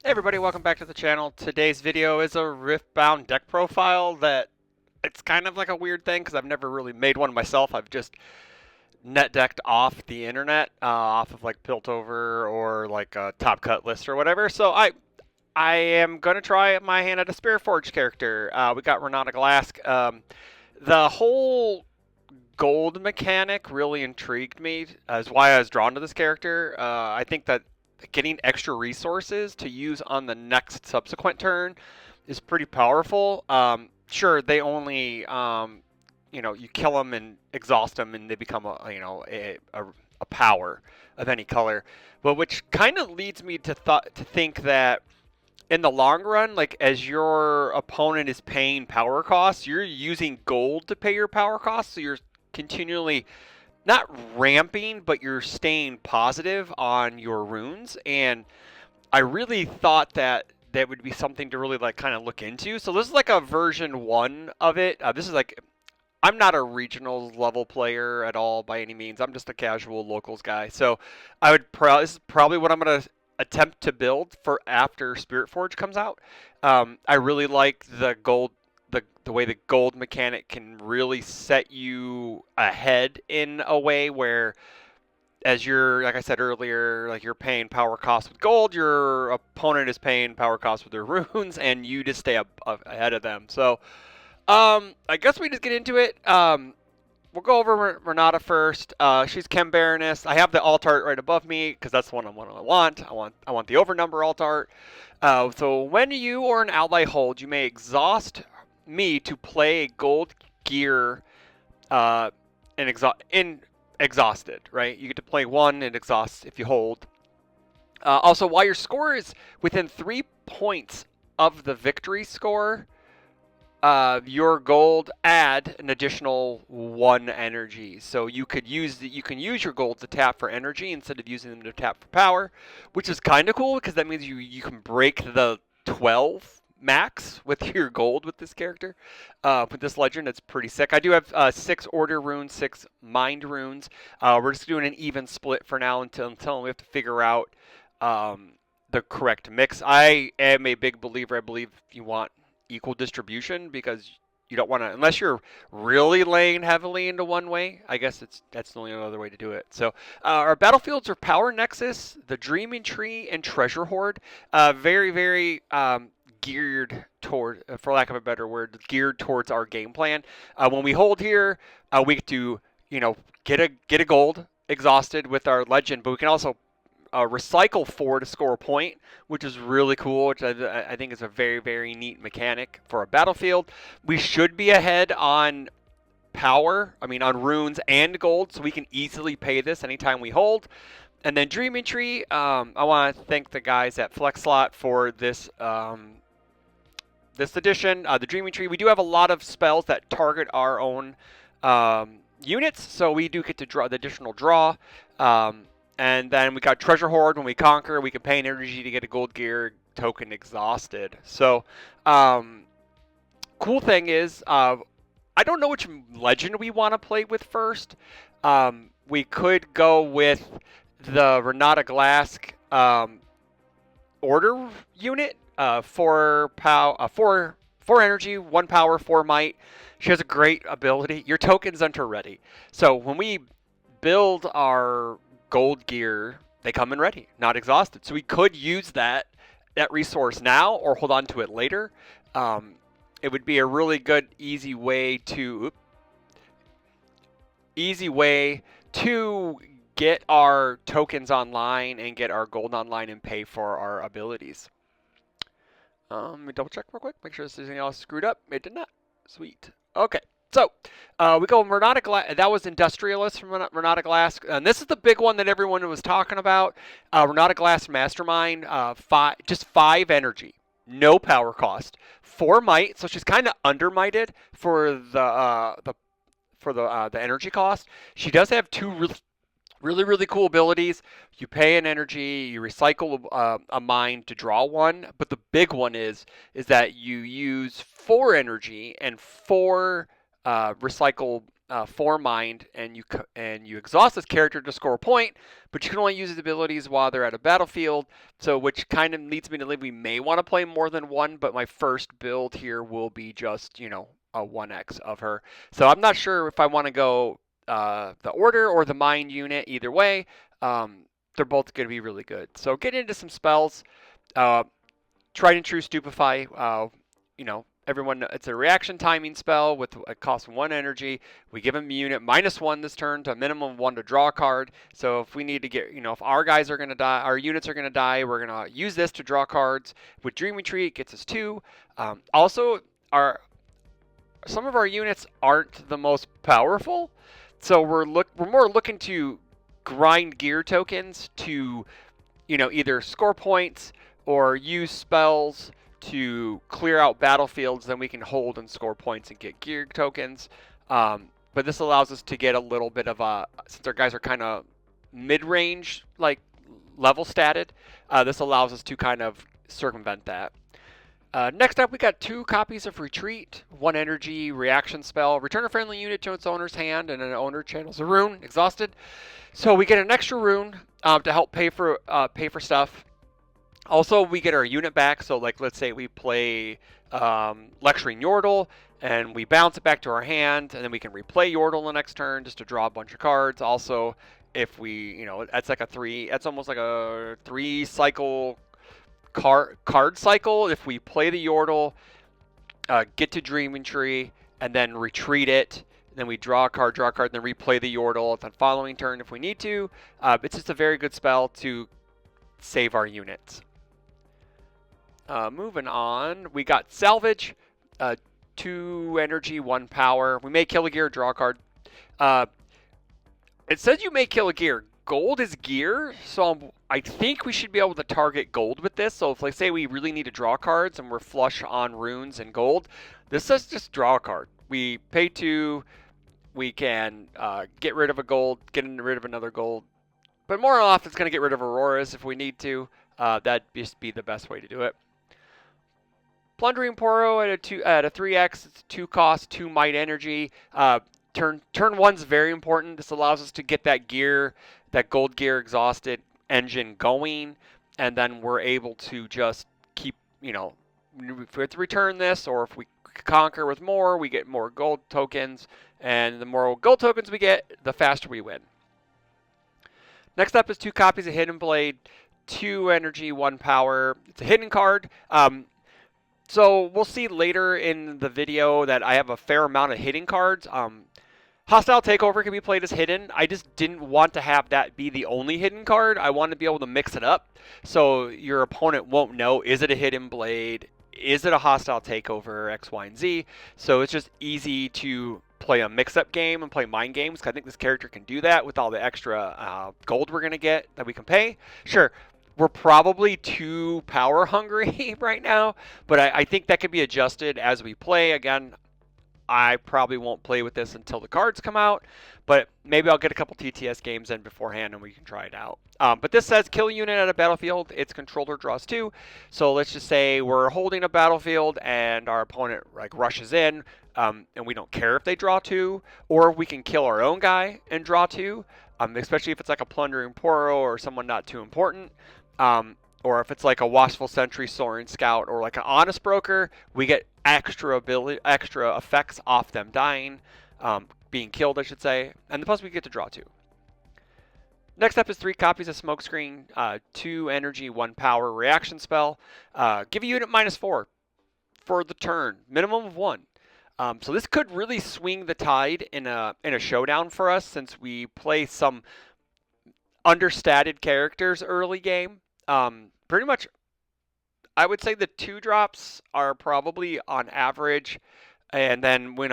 Hey everybody, welcome back to the channel. Today's video is a Riftbound deck profile that it's kind of like a weird thing because I've never really made one myself. I've just net decked off the internet, off of like Piltover or like a Top Cut list or whatever. So I am gonna try my hand at a Spiritforged character. We got Renata Glasc. The whole gold mechanic really intrigued me, as why I was drawn to this character. I think that getting extra resources to use on the next subsequent turn is pretty powerful. Sure, they only, you kill them and exhaust them, and they become a power of any color. But which kind of leads me to think that in the long run, like as your opponent is paying power costs, you're using gold to pay your power costs, so you're continually not ramping, but you're staying positive on your runes. And I really thought that that would be something to really like kind of look into. So this is like a version 1 of it. This is like, I'm not a regional level player at all by any means. I'm just a casual locals guy. So this is probably what I'm going to attempt to build for after Spiritforge comes out. I really like the gold, the way the gold mechanic can really set you ahead in a way where, as you're, like I said earlier, like you're paying power costs with gold, your opponent is paying power costs with their runes, and you just stay ahead of them. So I guess we just get into it. We'll go over Renata first. She's Chem Baroness. I have the alt art right above me because that's the one I want. I want the overnumber alt art. So when you or an ally hold, you may exhaust me to play a gold gear in exhausted. Right, you get to play one and exhaust if you hold. Also, while your score is within 3 points of the victory score, your gold add an additional 1 energy. So you can use your gold to tap for energy instead of using them to tap for power, which is kind of cool because that means you can break the 12 max with your gold with this character. With this legend, it's pretty sick. I do have 6 order runes, 6 mind runes. We're just doing an even split for now until we have to figure out the correct mix. I am a big believer. I believe you want equal distribution because you don't want to, unless you're really laying heavily into one way. I guess that's the only other way to do it. So our battlefields are Power Nexus, the Dreaming Tree, and Treasure Hoard. Very, very geared toward, for lack of a better word, geared towards our game plan. When we hold here, we get to, get a gold exhausted with our legend, but we can also recycle 4 to score a point, which is really cool, which I think is a very, very neat mechanic for a battlefield. We should be ahead on power, on runes and gold, so we can easily pay this anytime we hold. And then Dreaming Tree, I want to thank the guys at FlexSlot for this this edition. The Dreaming Tree, we do have a lot of spells that target our own units, so we do get to draw the additional draw. And then we got Treasure Hoard. When we conquer, we can pay an energy to get a gold gear token exhausted. So, cool thing is, I don't know which legend we want to play with first. We could go with the Renata Glasc order unit. 4 energy, 1 power, 4 might. She has a great ability. Your tokens enter ready. So when we build our gold gear, they come in ready, not exhausted. So we could use that resource now or hold on to it later. It would be a really good, easy way to get our tokens online and get our gold online and pay for our abilities. Let me double check real quick, make sure this isn't all screwed up. It did not. Sweet. Okay. So, we go Renata Glasc. That was Industrialist from Renata Glasc. And this is the big one that everyone was talking about. Renata Glasc Mastermind, just 5 energy. No power cost. 4 might, so she's kind of under-mighted for the energy cost. She does have 2 really cool abilities. You pay an energy, you recycle a mine to draw 1, but the big one is that you use 4 energy and 4 recycle 4 mind, and you exhaust this character to score a point, but you can only use his abilities while they're at a battlefield. So, which kind of leads me to believe we may want to play more than one, but my first build here will be just, a 1x of her. So I'm not sure if I want to go the order or the mind unit. Either way, they're both going to be really good. So get into some spells. Tried and True Stupefy. Everyone, it's a reaction timing spell with a cost of 1 energy. We give them a unit -1 this turn to a minimum of 1 to draw a card. So if we need to get, if our guys are going to die, our units are going to die, we're going to use this to draw cards. With Dream Retreat, it gets us 2. Also, some of our units aren't the most powerful, so we're more looking to grind gear tokens to, either score points or use spells to clear out battlefields. Then we can hold and score points and get gear tokens. But this allows us to get a little bit of since our guys are kind of mid-range, like level statted, this allows us to kind of circumvent that. Next up, we got 2 copies of Retreat, 1 energy reaction spell. Return a friendly unit to its owner's hand, and an owner channels a rune. Exhausted. So we get an extra rune to help pay for stuff. Also, we get our unit back. So, like, let's say we play Lecturing Yordle, and we bounce it back to our hand, and then we can replay Yordle the next turn just to draw a bunch of cards. Also, if we, that's like that's almost like a 3 cycle card cycle. If we play the Yordle, get to Dreaming Tree, and then retreat it, then we draw a card, and then replay the Yordle the following turn if we need to. It's just a very good spell to save our units. Moving on, we got Salvage, 2 energy, 1 power. We may kill a gear, draw a card. It says you may kill a gear. Gold is gear, so I think we should be able to target gold with this. So if, like, say we really need to draw cards and we're flush on runes and gold, this says just draw a card. We pay 2, we can get rid of a gold, get rid of another gold. But more often, it's going to get rid of Auroras if we need to. That'd just be the best way to do it. Plundering Poro at a 3x, it's 2 cost, 2 might energy. Turn 1's very important. This allows us to get that gear, that gold gear exhausted engine going, and then we're able to just keep, if we have to return this, or if we conquer with more, we get more gold tokens, and the more gold tokens we get, the faster we win. Next up is 2 copies of Hidden Blade, 2 energy, 1 power. It's a hidden card. So we'll see later in the video that I have a fair amount of hidden cards. Hostile Takeover can be played as hidden. I just didn't want to have that be the only hidden card. I wanted to be able to mix it up so your opponent won't know, is it a Hidden Blade? Is it a Hostile Takeover, X, Y, and Z? So it's just easy to play a mix-up game and play mind games, because I think this character can do that with all the extra gold we're going to get that we can pay. Sure, we're probably too power hungry right now, but I think that can be adjusted as we play. Again, I probably won't play with this until the cards come out, but maybe I'll get a couple TTS games in beforehand and we can try it out. But this says kill a unit at a battlefield. Its controller draws 2. So let's just say we're holding a battlefield and our opponent rushes in, and we don't care if they draw 2, or we can kill our own guy and draw 2, especially if it's like a Plundering Poro or someone not too important. Or if it's like a Watchful Sentry, Soaring Scout, or like an Honest Broker, we get extra effects off them dying, being killed, I should say, and plus we get to draw 2. Next up is 3 copies of Smokescreen, 2 energy, 1 power reaction spell. Give a unit -4 for the turn, minimum of 1. So this could really swing the tide in a showdown for us, since we play some understated characters early game. Pretty much, I would say the 2 drops are probably on average, and then we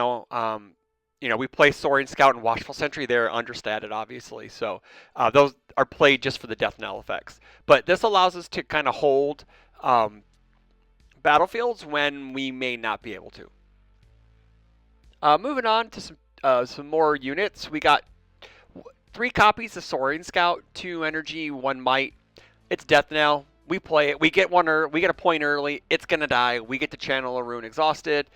play Soaring Scout and Watchful Sentry. They're understated, obviously, so those are played just for the death knell effects. But this allows us to kind of hold battlefields when we may not be able to. Moving on to some more units, we got 3 copies of Soaring Scout, 2 energy, 1 might. It's death knell. We play it. We get a point early. It's gonna die. We get to channel a rune exhausted,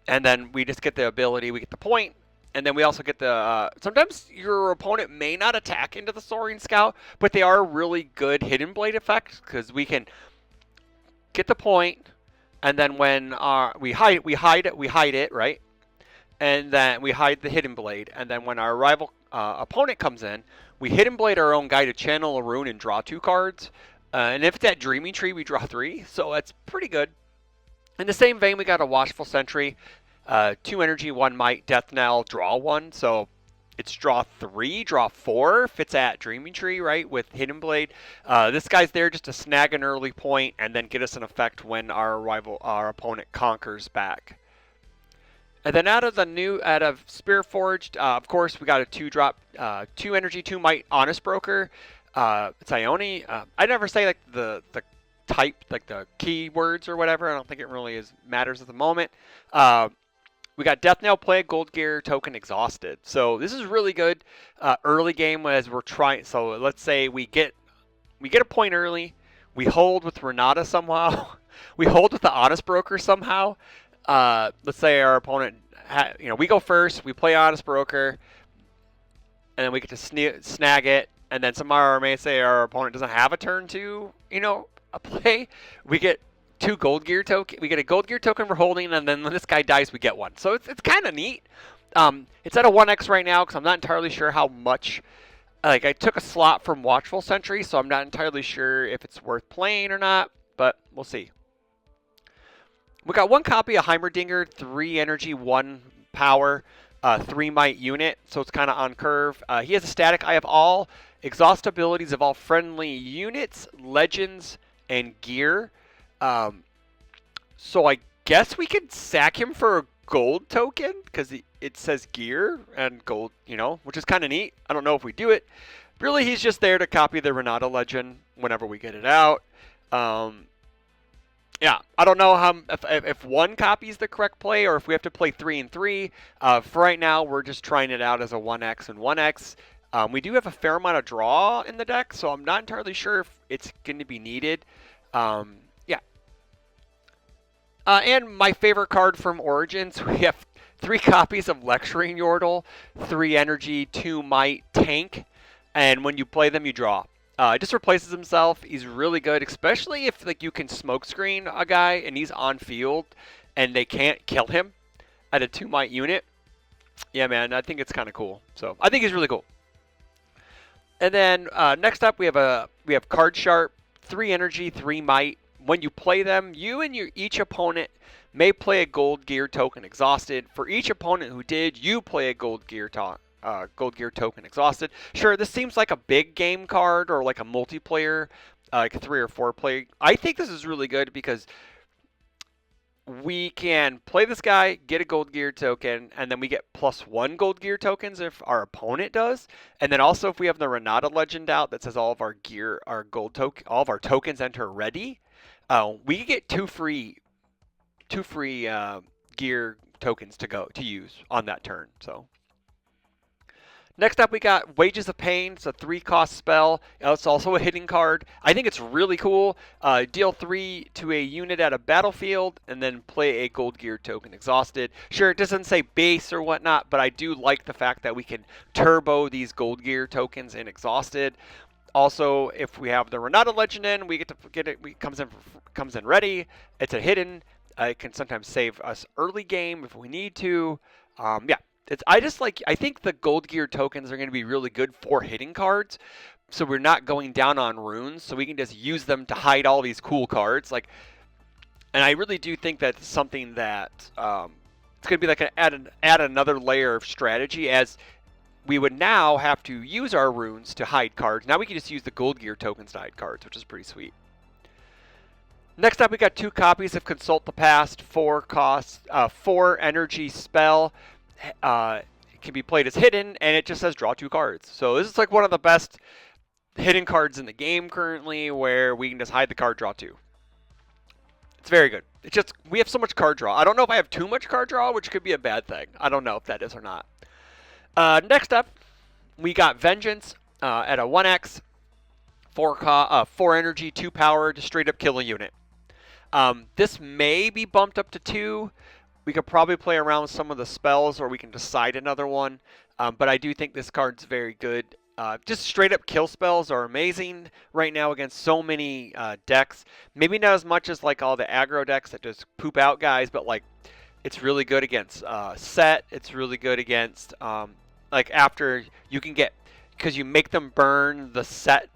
and then we just get the ability. We get the point, And then we also get the, sometimes your opponent may not attack into the Soaring Scout, but they are really good Hidden Blade effects, because we can get the point, and then when we hide it, right? And then we hide the Hidden Blade, and then when our rival opponent comes in, we Hidden Blade our own guy to channel a rune and draw 2 cards. And if it's at Dreaming Tree, we draw 3, so that's pretty good. In the same vein, we got a Watchful Sentry, 2 energy, 1 might, Death Knell, draw 1. So it's draw 3, draw 4 if it's at Dreaming Tree, right, with Hidden Blade. This guy's there just to snag an early point and then get us an effect when our opponent conquers back. And then out of Spiritforged, of course, we got a 2-drop, 2 energy, 2 might, Honest Broker. It's Ione. I never say like the type, like the keywords or whatever. I don't think it really matters at the moment. We got Death Knell, play a Gold Gear token exhausted. So this is really good early game as we're trying. So let's say we get a point early. We hold with Renata somehow. We hold with the Honest Broker somehow. Let's say our opponent, we go first. We play Honest Broker, and then we get to snag it. And then somehow may say our opponent doesn't have a turn to, a play. We get 2 Gold Gear token. We get a Gold Gear token for holding, and then when this guy dies, we get 1. So it's kind of neat. It's at a 1x right now because I'm not entirely sure how much. Like, I took a slot from Watchful Sentry, so I'm not entirely sure if it's worth playing or not, but we'll see. We got 1 copy of Heimerdinger, 3 energy, 1 power, 3 might unit, so it's kind of on curve. He has a static. I have all exhaust abilities of all friendly units, legends, and gear. So I guess we could sack him for a gold token because it says gear and gold, which is kind of neat. I don't know if we do it. Really, he's just there to copy the Renata legend whenever we get it out. Yeah, I don't know if 1 copy is the correct play or if we have to play 3 and 3. For right now, we're just trying it out as a 1x and 1x. We do have a fair amount of draw in the deck, so I'm not entirely sure if it's going to be needed. Yeah. And my favorite card from Origins, we have 3 copies of Lecturing Yordle, 3 energy, 2 might, tank, and when you play them, you draw. Just replaces himself. He's really good, especially if you can smokescreen a guy and he's on field and they can't kill him at a 2 might unit. Yeah, man, I think it's kind of cool. So I think he's really cool. And then next up, we have Card Sharp, 3 energy, 3 might. When you play them, you and each opponent may play a Gold Gear token exhausted. For each opponent who did, you play a Gold Gear token exhausted. Sure, this seems like a big game card or like a multiplayer, like a 3 or 4 player. I think this is really good because we can play this guy, get a Gold Gear token, and then we get +1 Gold Gear tokens if our opponent does. And then also if we have the Renata legend out that says all of our all of our tokens enter ready, we get 2 free gear tokens to use on that turn. So next up, we got Wages of Pain. It's a 3-cost spell. It's also a hitting card. I think it's really cool. Deal 3 to a unit at a battlefield, and then play a Gold Gear token exhausted. Sure, it doesn't say base or whatnot, but I do like the fact that we can turbo these Gold Gear tokens in exhausted. Also, if we have the Renata legend in, we get to get it. Comes in ready. It's a hidden. It can sometimes save us early game if we need to. Yeah. I think the Gold Gear tokens are going to be really good for hitting cards, so we're not going down on runes, so we can just use them to hide all these cool cards. And I really do think that's something that it's going to be like add another layer of strategy, as we would now have to use our runes to hide cards. Now we can just use the Gold Gear tokens to hide cards, which is pretty sweet. Next up, we got 2 copies of Consult the Past, 4 cost, 4 energy spell. It can be played as hidden, and it just says draw 2 cards. So this is like one of the best hidden cards in the game currently, where we can just hide the card, draw 2. It's very good. It's just we have so much card draw. I don't know if I have too much card draw, which could be a bad thing. I don't know if that is or not. Next up, we got Vengeance at a 1x, 4 energy, 2 power to straight up kill a unit. This may be bumped up to 2. We could probably play around with some of the spells, or we can decide another one. But I do think this card's very good. Just straight up kill spells are amazing right now against so many decks. Maybe not as much as like all the aggro decks that just poop out guys, but like it's really good against set. It's really good against like after you can get, because you make them burn the set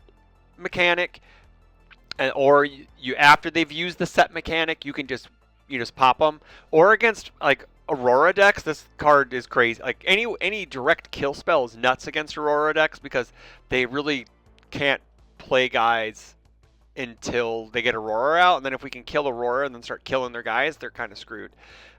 mechanic, and or you after they've used the set mechanic, you just pop them. Or against like Aurora decks, this card is crazy. Like any direct kill spell is nuts against Aurora decks because they really can't play guys until they get Aurora out, and then if we can kill Aurora and then start killing their guys, they're kind of screwed.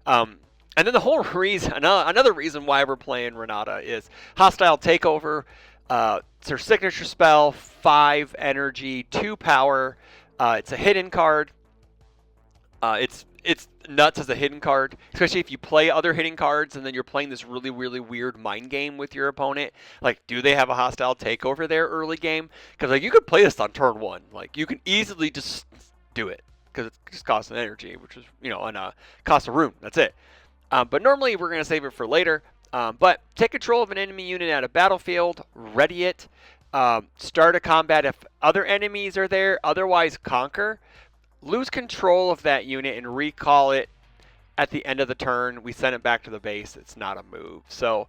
And then the whole reason, another reason why we're playing Renata is Hostile Takeover. It's her signature spell, 5 energy, 2 power. It's a hidden card. It's nuts as a hidden card, especially if you play other hidden cards and then you're playing this really, really weird mind game with your opponent. Like, do they have a Hostile Takeover there early game? Because like you could play this on turn 1. Like you can easily just do it because it just costs an energy, which is and costs a rune. That's it. But normally we're gonna save it for later. But take control of an enemy unit at a battlefield, ready it, start a combat if other enemies are there, otherwise conquer. Lose control of that unit and recall it at the end of the turn. We send it back to the base. It's not a move. So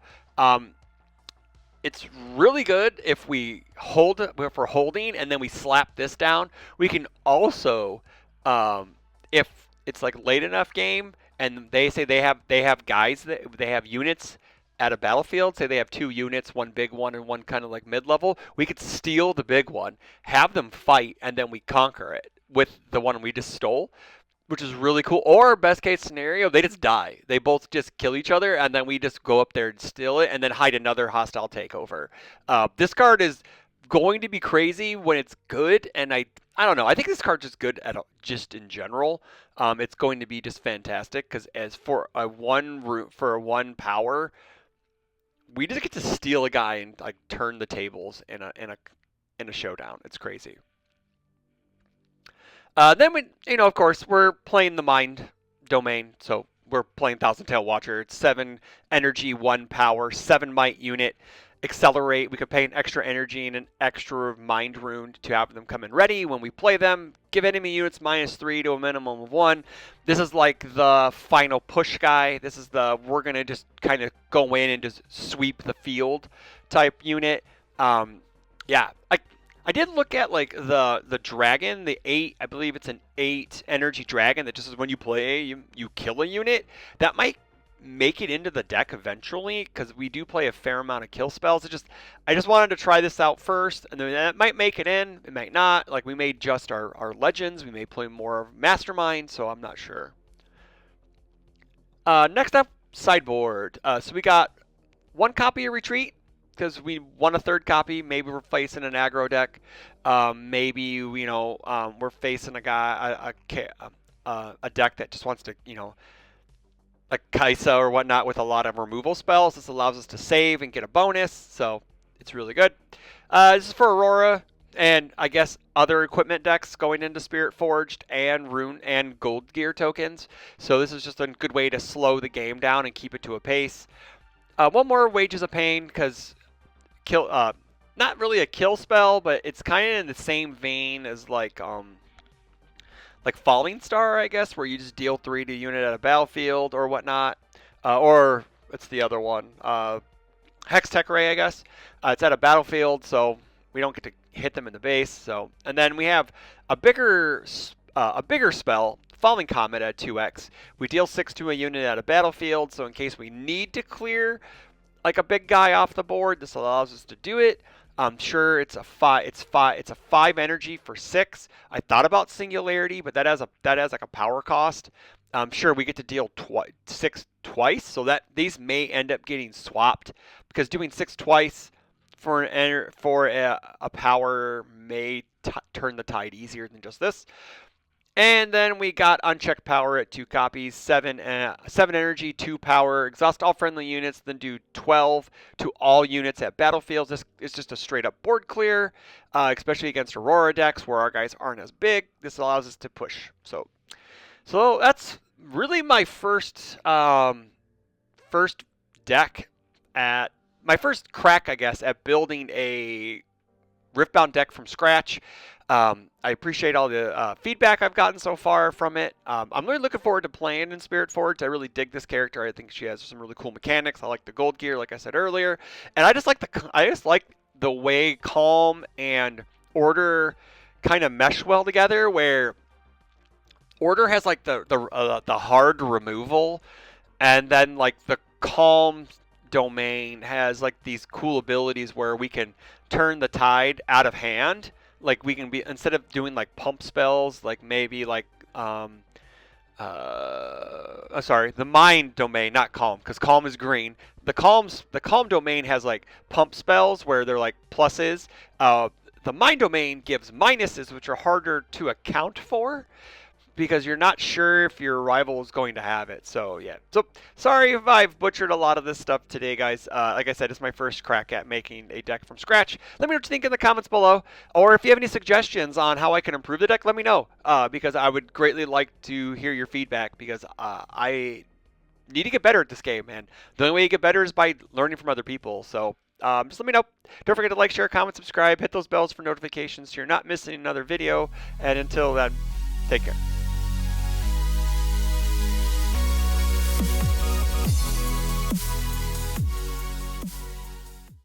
it's really good if we're holding and then we slap this down. We can also, if it's like late enough game and they say they have guys that they have units at a battlefield, say they have 2 units, one big one and one kind of like mid-level, we could steal the big one, have them fight, and then we conquer it with the one we just stole, which is really cool. Or best case scenario, they just die. They both just kill each other, and then we just go up there and steal it, and then hide another Hostile Takeover. This card is going to be crazy when it's good, and I don't know. I think this card's just good just in general. It's going to be just fantastic because as for a 1 power, we just get to steal a guy and like turn the tables in a showdown. It's crazy. Then we, of course, we're playing the Mind Domain, so we're playing Thousand Tail Watcher. It's 7 energy, 1 power, 7 might unit. Accelerate. We could pay an extra energy and an extra mind rune to have them come in ready when we play them. Give enemy units -3 to a minimum of 1. This is like the final push guy. This is we're gonna just kind of go in and just sweep the field type unit. Yeah, I did look at like the dragon, the 8. I believe it's an 8 energy dragon that just is when you play you kill a unit. That might make it into the deck eventually because we do play a fair amount of kill spells. I just wanted to try this out first, and then that might make it in. It might not. Like we may adjust our legends. We may play more of Mastermind, so I'm not sure. Next up, Sideboard. So we got 1 copy of Retreat because we won a 3rd copy. Maybe we're facing an aggro deck. Maybe we're facing a deck that just wants to like Kaisa or whatnot with a lot of removal spells. This allows us to save and get a bonus, so it's really good. This is for Aurora and I guess other equipment decks going into Spiritforged and Rune and Gold Gear tokens. So this is just a good way to slow the game down and keep it to a pace. One more, Wages of Pain, because not really a kill spell, but it's kind of in the same vein as like Falling Star, I guess, where you just deal 3 to a unit at a battlefield or whatnot. Or it's the other one, Hex Tech Ray, I guess. It's at a battlefield, so we don't get to hit them in the base. So, and then we have a bigger spell, Falling Comet at 2x. We deal 6 to a unit at a battlefield, so in case we need to clear like a big guy off the board, this allows us to do it. Sure, it's a 5 energy for 6. I thought about Singularity, but that has like a power cost. Sure, we get to deal 6 twice, so that these may end up getting swapped because doing 6 twice for a power may turn the tide easier than just this. And then we got Unchecked Power at 2 copies, 7 energy, 2 power, exhaust all friendly units, then do 12 to all units at battlefields. This is just a straight up board clear, especially against Aurora decks where our guys aren't as big. This allows us to push. So So that's really my first deck at my first crack, I guess, at building a Riftbound deck from scratch. I appreciate all the feedback I've gotten so far from it. I'm really looking forward to playing in Spiritforged. I really dig this character. I think she has some really cool mechanics. I like the gold gear, like I said earlier, and I just like the way Calm and Order kind of mesh well together. Where Order has like the hard removal, and then like the Calm domain has like these cool abilities where we can turn the tide out of hand. Like we can be, instead of doing like pump spells, like maybe like sorry, the mind domain, not Calm, because Calm is green. The Calm domain has like pump spells where they're like pluses. The mind domain gives minuses, which are harder to account for because you're not sure if your rival is going to have it. So yeah. So sorry if I've butchered a lot of this stuff today, guys. Like I said, it's my first crack at making a deck from scratch. Let me know what you think in the comments below, or if you have any suggestions on how I can improve the deck, let me know. Because I would greatly like to hear your feedback because I need to get better at this game, man. The only way you get better is by learning from other people. So just let me know. Don't forget to like, share, comment, subscribe, hit those bells for notifications so you're not missing another video. And until then, take care.